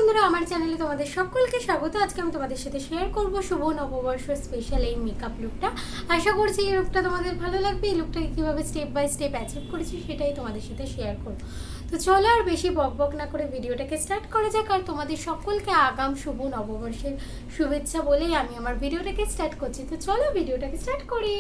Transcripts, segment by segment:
বন্ধুরা, আমার চ্যানেলে তোমাদের সকলকে স্বাগত। আজকে আমি তোমাদের সাথে শেয়ার করব শুভ নববর্ষ স্পেশাল এই মেকআপ লুকটা। আশা করছি এই লুকটা তোমাদের ভালো লাগবে। এই লুকটাকে কীভাবে স্টেপ বাই স্টেপ অ্যাচিভ করেছি সেটাই তোমাদের সাথে শেয়ার করব। তো চলো আর বেশি বকবক না করে ভিডিওটাকে স্টার্ট করা যাক। আর তোমাদের সকলকে আগাম শুভ নববর্ষের শুভেচ্ছা বলেই আমি আমার ভিডিওটাকে স্টার্ট করছি। তো চলো ভিডিওটাকে স্টার্ট করি।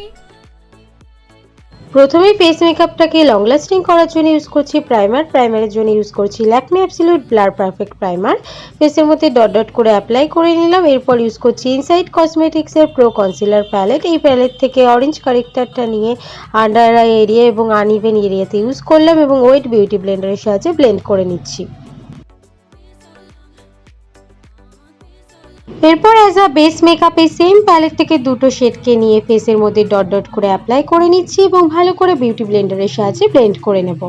প্রথমেই ফেস মেকআপটাকে লং লাস্টিং করার জন্য ইউজ করছি প্রাইমারের জন্য ইউজ করছি Lakme absolute blur perfect primer. ফেসের মধ্যে ডট ডট করে অ্যাপ্লাই করে নিলাম। এরপর ইউজ করছি ইনসাইড কসমেটিক্সের প্রো কনসিলার প্যালেট। এই প্যালেট থেকে অরেঞ্জ কারেক্টারটা নিয়ে আন্ডার আই এরিয়া এবং আনইভেন এরিয়াতে ইউজ করলাম এবং ওয়েট বিউটি ব্লেন্ডারের সাহায্যে ব্লেন্ড করে নিচ্ছি। এরপর অ্যাজ আ বেস মেকআপে সেম প্যালেট থেকে দুটো শেডকে নিয়ে ফেসের মধ্যে ডট ডট করে অ্যাপ্লাই করে নিচ্ছি এবং ভালো করে বিউটি ব্লেন্ডারের সাহায্যে ব্লেন্ড করে নেব।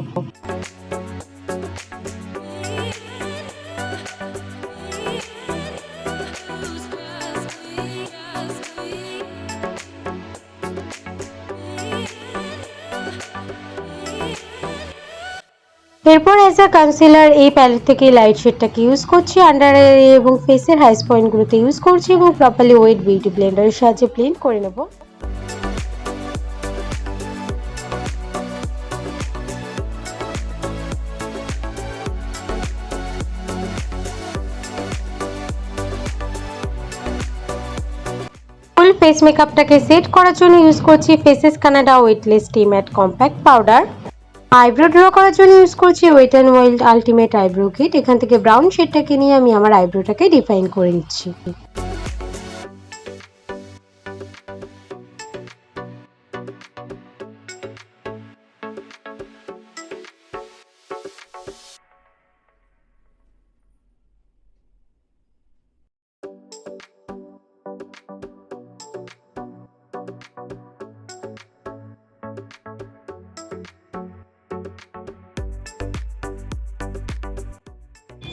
এরপর অ্যাজ আ কনসিলার এই প্যালেট থেকে লাইট শেডটাকে ইউজ করছি আন্ডার আই এবং ফেসের হাইস্ট পয়েন্টগুলোতে ইউজ করছি এবং প্রপারলি ওয়েট বিউটি ব্লেন্ডারের সাহায্যে ব্লেন্ড করে নেব। ফুল ফেস মেকআপটাকে সেট করার জন্য ইউজ করছি Faces Canada weightless stay matte compact powder. Eyebrow draw করার জন্য ইউজ করছি Wet and Wild ultimate eyebrow kit. এখান থেকে ব্রাউন শেডটাকে নিয়ে আমি আমার আইব্রোটাকে ডিফাইন করে নিচ্ছি।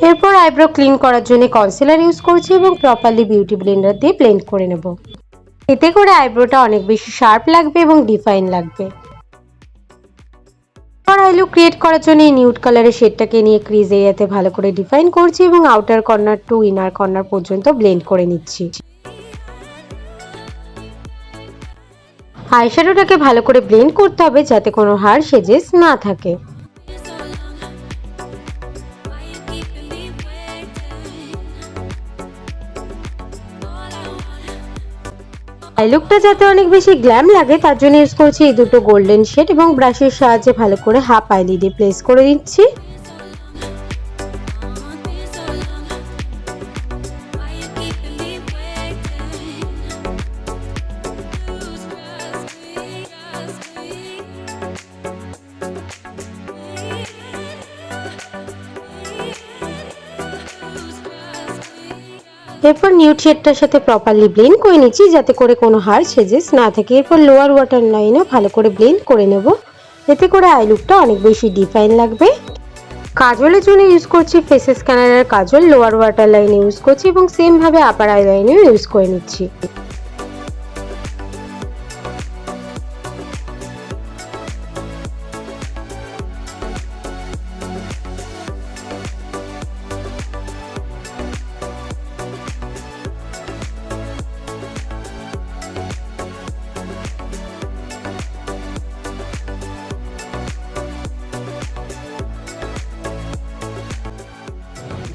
এরপর আইব্রো ক্লিন করার জন্য কনসিলার ইউজ করছি এবং প্রপারলি বিউটি ব্লেন্ডার দিয়ে ব্লেন্ড করে নেব। এতে করে আইব্রোটা অনেক বেশি শার্প লাগবে এবং ডিফাইন লাগবে। আই লুক ক্রিয়েট করার জন্য এই নিউড কালারের শেডটাকে নিয়ে ক্রিজ এরিয়াতে ভালো করে ডিফাইন করছি এবং outer corner to inner corner পর্যন্ত ব্লেন্ড করে নিচ্ছি। আইশ্যাডোটাকে ভালো করে ব্লেন্ড করতে হবে যাতে কোনো হার্শ এজেস না থাকে। আই লুকটা যাতে অনেক বেশি গ্ল্যাম লাগে তার জন্য ইউজ করছি এই দুটো গোল্ডেন শেড এবং ব্রাশের সাহায্যে ভালো করে হাফ আইলিডে প্লেস করে দিচ্ছি। এরপর নিউড শেডটার সাথে প্রপারলি ব্লেন্ড করে নিচ্ছি যাতে করে কোনো হার্শ এজেস না থাকে। এরপর লোয়ার ওয়াটার লাইনে ভালো করে ব্লেন্ড করে নেব। এতে করে আই লুকটা অনেক বেশি ডিফাইন লাগবে। কাজলের জন্য ইউজ করছি ফেসেস কানাডার কাজল। লোয়ার ওয়াটার লাইনে ইউজ করছি এবং সেম ভাবে আপার আই লাইনেও ইউজ করে নিচ্ছি।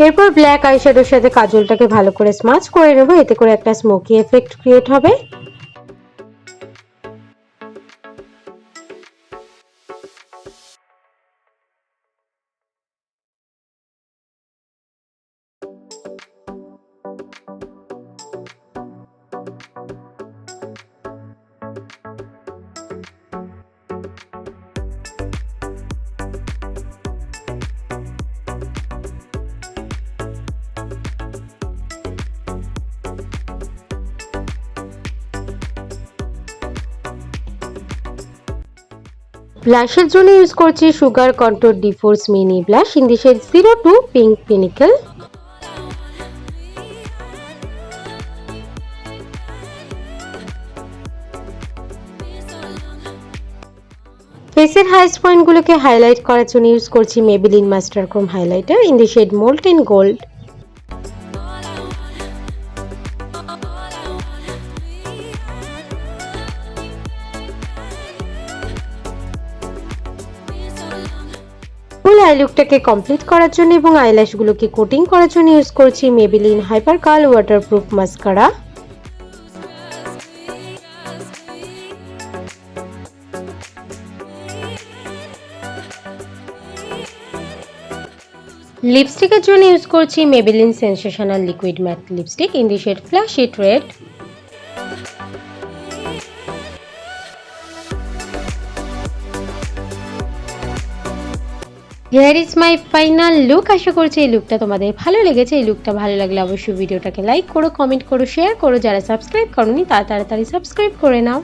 এরপর ব্ল্যাক আইশ্যাডোর সাথে কাজলটাকে ভালো করে স্মাচ করে নেব। এতে করে একটা স্মোকি এফেক্ট ক্রিয়েট হবে। ব্লাশের জন্য ইউজ করছি Sugar contour de force mini blush in the shade 02 pink pinnacle. ফেসের হাইস্ট পয়েন্টগুলোকে হাইলাইট করার জন্য ইউজ করছি Maybelline master chrome highlighter in the shade molten gold. Eye লুকটাকে কমপ্লিট করার জন্য এবং আইল্যাশগুলোকে কোটিং করার জন্য ইউজ করছি Maybelline hyper curl waterproof mascara. লিপস্টিকের জন্য ইউজ করছি Maybelline sensational liquid matte lipstick in the shade flash it red. Here is my final look. আশা করছি এই লুকটা তোমাদের ভালো লেগেছে। এই লুকটা ভালো লাগলে অবশ্যই ভিডিওটাকে লাইক করো, কমেন্ট করো, শেয়ার করো। যারা সাবস্ক্রাইব করোনি তারা তাড়াতাড়ি সাবস্ক্রাইব করে নাও।